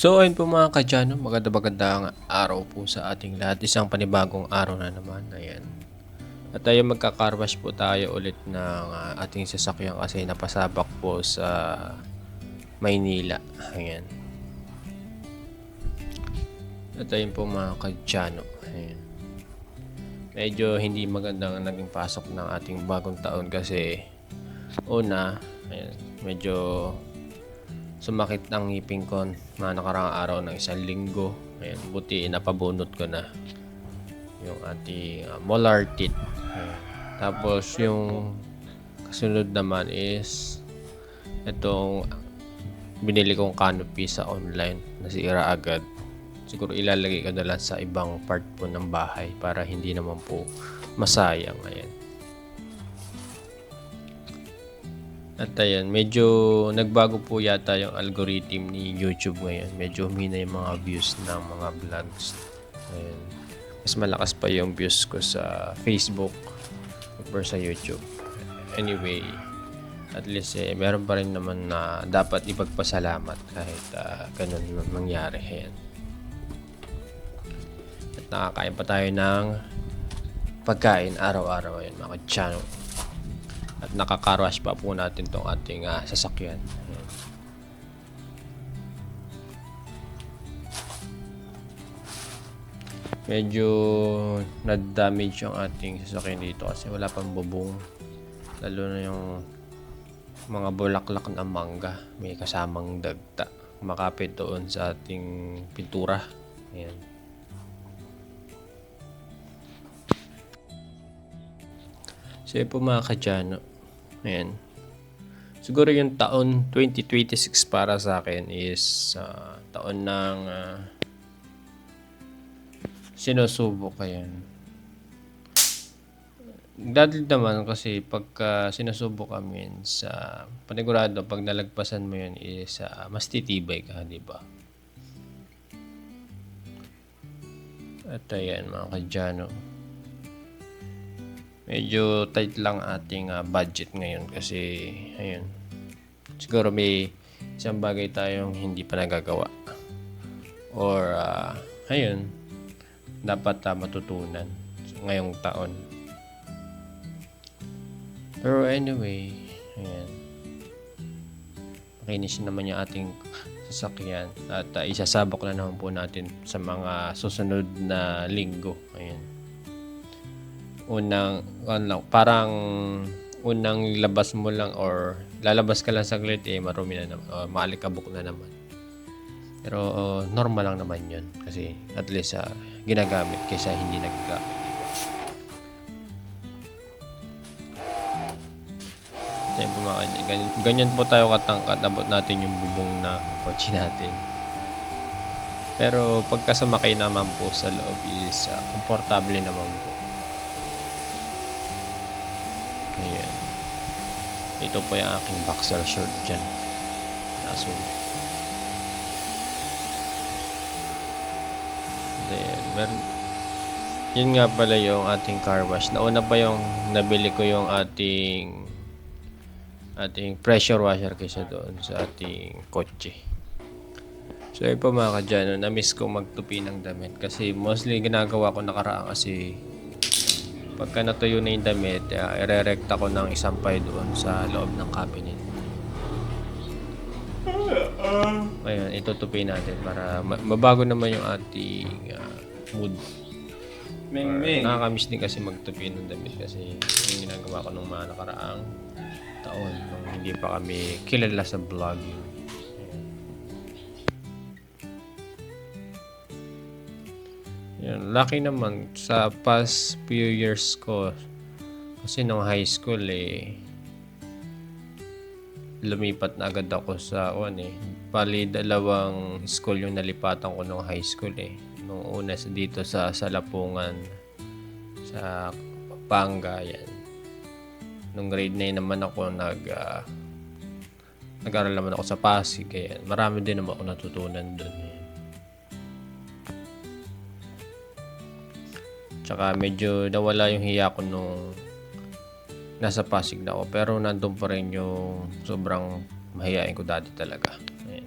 So ayun po mga kadyano, magandang araw po sa ating lahat. Isang panibagong araw na naman. Ayan. At tayo magkakarwash po tayo ulit ng ating sasakyan kasi napasabak po sa Maynila. Ayan. At ayun po mga kadyano. Ayan. Medyo hindi magandang naging pasok ng ating bagong taon kasi una, ayan, medyo sumakit ang ngipin ko mga nakaraang araw ng isang linggo. Ayan, buti napabunot ko na yung ating molar teeth. Ayan. Tapos yung kasunod naman is itong binili kong canopy sa online, nasira agad. Siguro ilalagay ko na lang sa ibang part po ng bahay para hindi naman po masayang. Ayan. At ayan, medyo nagbago po yata yung algorithm ni YouTube ngayon. Medyo humina yung mga views ng mga vlogs. Ayan. Mas malakas pa yung views ko sa Facebook or sa YouTube. Anyway, at least meron pa rin naman na dapat ipagpasalamat kahit ganun mangyari. Ayan. At nakakain pa tayo ng pagkain araw-araw. Ayan, mga channel. At nakakarwash pa po natin tong ating sasakyan. Ayan. Medyo na-damage yung ating sasakyan dito kasi wala pang bubong. Lalo na yung mga bulaklak na mangga. May kasamang dagta. Makapit doon sa ating pintura. Ayan. So yun po mga kadyano. Ayan. Siguro yung taon 2026 para sa akin is taon ng sinusubok. Ayan. Dati naman kasi pagka sinusubok kami sa panigurado, pag nalagpasan mo yun is mas titibay ka, di ba? At ayan mga kadyano. Medyo tight lang ating budget ngayon kasi ayun, siguro may isang bagay tayong hindi pa nagagawa or ayun, dapat matutunan ngayong taon. Pero anyway, ayan, makinis naman yung ating sasakyan at isasabak na naman po natin sa mga susunod na linggo. Ayan. Parang unang labas mo lang or lalabas ka lang saglit marumi na naman o maalikabok na naman. Pero normal lang naman yun kasi at least ginagamit kaysa hindi nagagamit. Diba? Po ganyan po tayo katangkat, abot natin yung bubong na kotse natin. Pero pagka sumakay naman po sa loob is komportable naman po. Ayan. Ito po yung aking boxer short dyan. Asul. Then, yun nga pala yung ating car wash. Nauna pa yung nabili ko yung ating pressure washer kaysa doon sa ating kotse. So yun po mga kadyano, na-miss ko magtupi ng damit kasi mostly ginagawa ko nakaraan kasi pagka natuyo na yung damit, ire-recta ko ng isampay doon sa loob ng cabinet. Ayan, itutupi natin para mabago naman yung ating mood. Nakakamiss din kasi magtupi ng damit kasi yung ginagawa ko nung mga nakaraang taon nung hindi pa kami kilala sa vlogging. Yan, lucky naman sa past few years ko kasi nung high school lumipat na agad ako sa bali dalawang school yung nalipatan ko nung high school nung una dito sa Lapungan sa Pampanga. Yan. Nung grade 9 naman ako nag-aral naman ako sa Pasig. Yan. Marami din naman ako natutunan doon. Tsaka medyo nawala yung hiya ko nung nasa Pasig na ako. Pero nandun pa rin yung sobrang mahihain ko dati talaga. Ayan.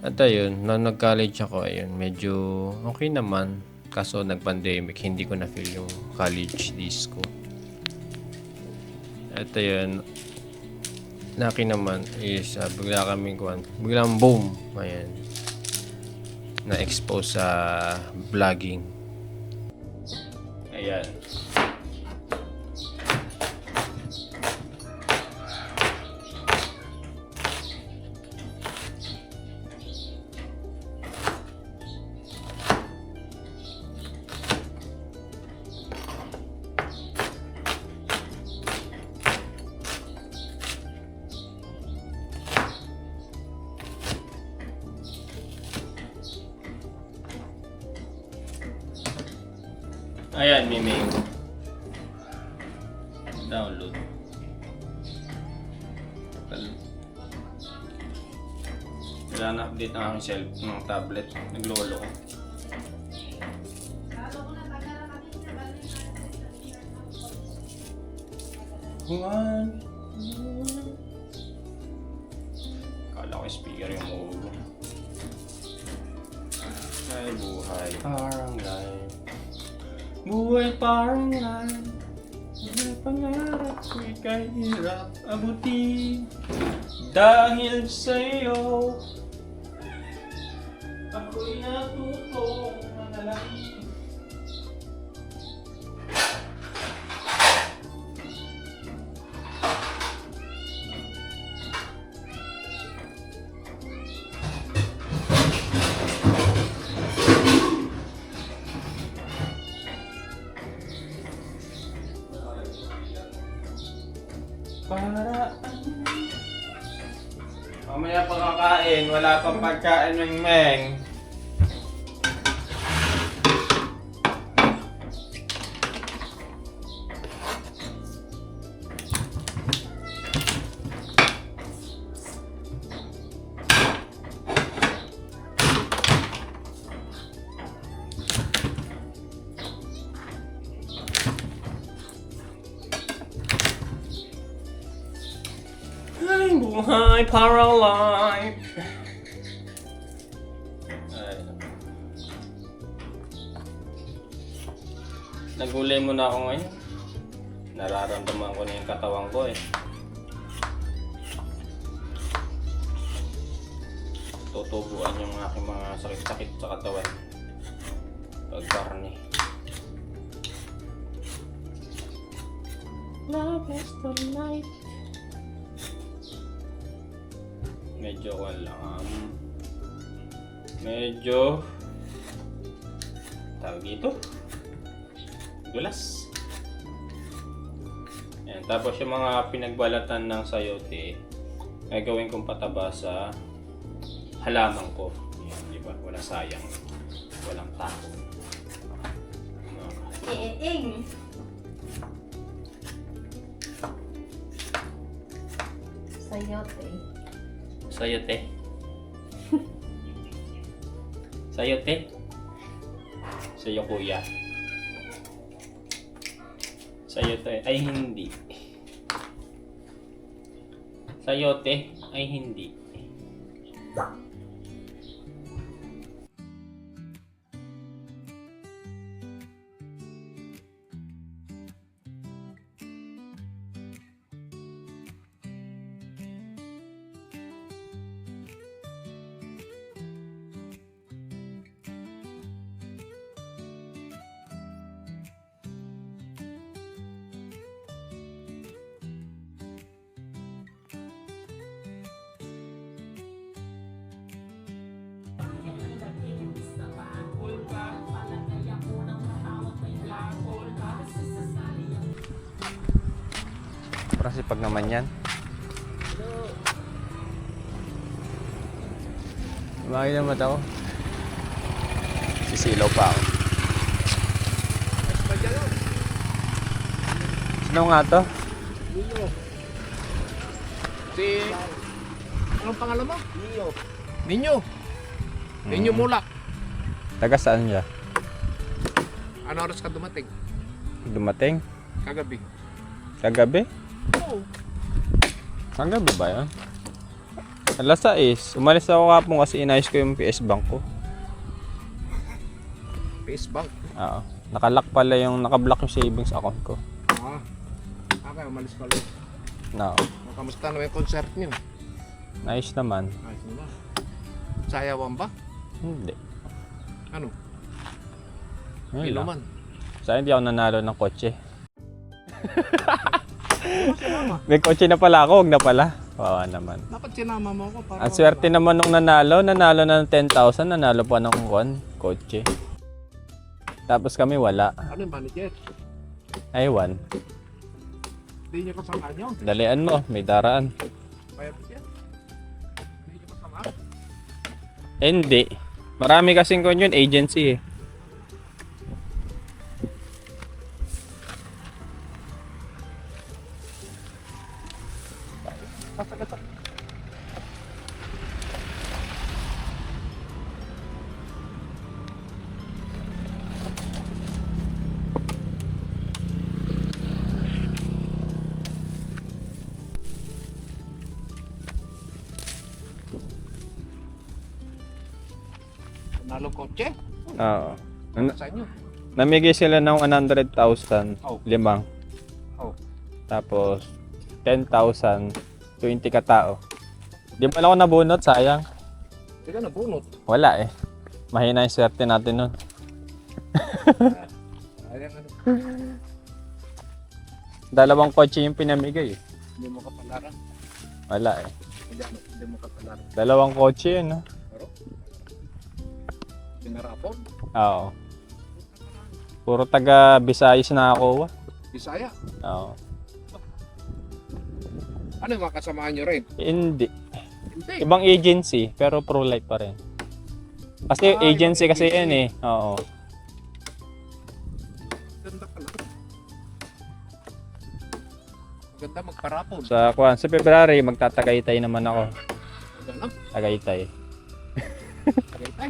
At ayun, nung nag-college ako, ayun, medyo okay naman. Kaso nag-pandemic, hindi ko na-feel yung college days ko. At ayun, laki naman is biglang boom, ayan, na-expose sa vlogging. Ayan. Ayan, Miming. Download. Kailangan na-update ang aking tablet. Naglolo ko. Kala ko speaker yung ulo. Ay, buhay. Parang life. Buhay parang life. May pangarap ko'y kahirap abutin. Dahil sa'yo ako'y natutong manalangin. Para mamaya pa kakain, wala pang pagkain ng Meng. Ay, buhay para life. Ay. Nagulay muna ako ngayon. Nararamdaman ko na yung katawan ko eh. Tutubuan yung aking mga sakit-sakit sa katawan. Pagkarni. Love is the night. Medyo walang medyo tawag dito dulas. Ayan, tapos yung mga pinagbalatan ng sayote gagawin kong pataba sa halaman ko. Ayan, di ba? Wala sayang, walang takot. Eeng. Sayote. Sayote. Sayote. Sayo kuya. Sayote ay hindi. Sayote ay hindi. Kasi pag naman yan. Bakit naman ako? Sisilaw pa ako. Sino nga to? Nino. Si... Anong pangalan mo? Nino. Ninyo. Ninyo Mulak. Taga saan siya? Ano oras ka dumating? Dumating? Kagabi. Kagabi? Oo. Kagabi ba yan? Alas 6. Umalis ako kapon kasi inayos ko yung PS Bank ko. PS Bank. Oo. Nakalock pala yung, nakablock yung savings account ko. Ah. Okay, umalis ka ulit. No. Kamusta naman yung concert niyo? Nice naman. Ayos na ba? Sayawan ba? Hindi. Ano? Yun lang. Inuman. Sa hindi ako nanalo ng kotse. May kotse na pala ako, huwag na pala. Wawa naman. Dapat sinama mo ako para... Ang swerte naman nung nanalo na ng 10,000, nanalo pa ng kotse. Tapos kami wala. Ano yung manager? Aywan. Hindi niyo kasama niyo. Dalian mo, may daraan. Bayad yan. Hindi niyo kasama. Hindi. Marami kasing yun, agency eh. Nalo kotse? Oo. Ano sa inyo? Namigay sila ng 100,000, Oh. limang. Oh. Tapos 10,000, 20 katao. Di ba ako nabunot, sayang. Hindi ka nabunot. Wala eh. Mahina yung swerte natin nun. Ayan ano. Dalawang kotse yung pinamigay eh. Hindi mo kapalaran. Wala eh. Hindi mo kapalaran. Dalawang kotse yun, no? Pero? Pinarapon? Oo. Puro taga Visayas na ako. Bisaya? Oo. Ano yung mga kasamahan nyo rin? Hindi. Hindi. Ibang agency, pero pro-life pa rin. Kasi Ah, agency ibang kasi agency. yan eh. Oo. Ganda pala. Maganda magparapon. Sa February, magtatagaytay naman ako. Maganda. Tagaytay. Tagaytay.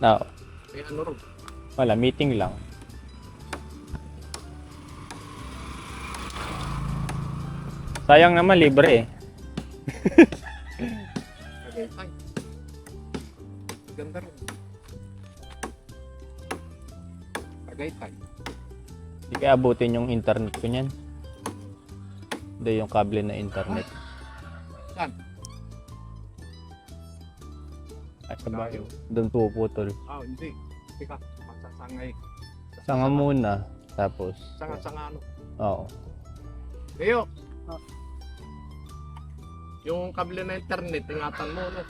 No. May ano rin. Wala, meeting lang. Sayang naman, libre eh. Tagaytay. Maganda rin. Tagaytay. Hindi kaya abutin yung internet ko niyan. Hindi yung kable na internet. Saan? Ay, ba? Doon puputol. Ah, hindi. Teka, magsasangay. Sanga muna. Tapos, Sanga-sanga ano. oo. Leo. Yung kable na internet, ingatan mo, no?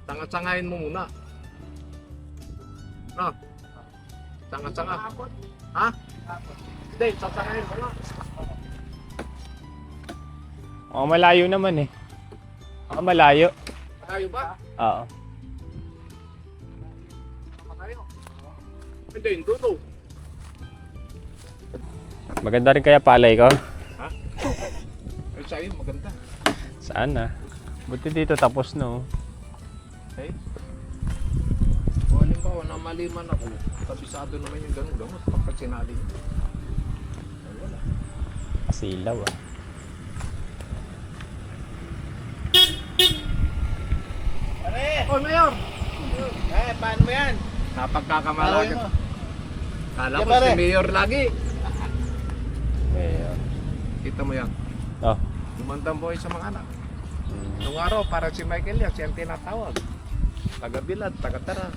Sanga-sangayin mo muna. No? Sanga-sanga. Ha? Hindi, sasangayin mo na. Oh, malayo naman eh. Malayo. Tayo ba? Oo. Tama tayo. Hindi, yung dulo. Maganda rin kaya palay ko. Ha? Ay, sa'yo, maganda. Saan na? Buti dito tapos no. Okay? O, halimbawa, namaliman ako. Kabisado naman yung ganun-ganun. Kapag sinali niyo. Ay, wala. Silaw ah. Oh, Mayor! Paano mo yan? Napagkakamalagan. Kala ko si Mayor lagi. Ayun. Kita mo yan. Oh. Lumandang buhay sa mga anak. Nung araw, para si Michael yan, siya ang tinatawag. Taga-bilad, taga-tara.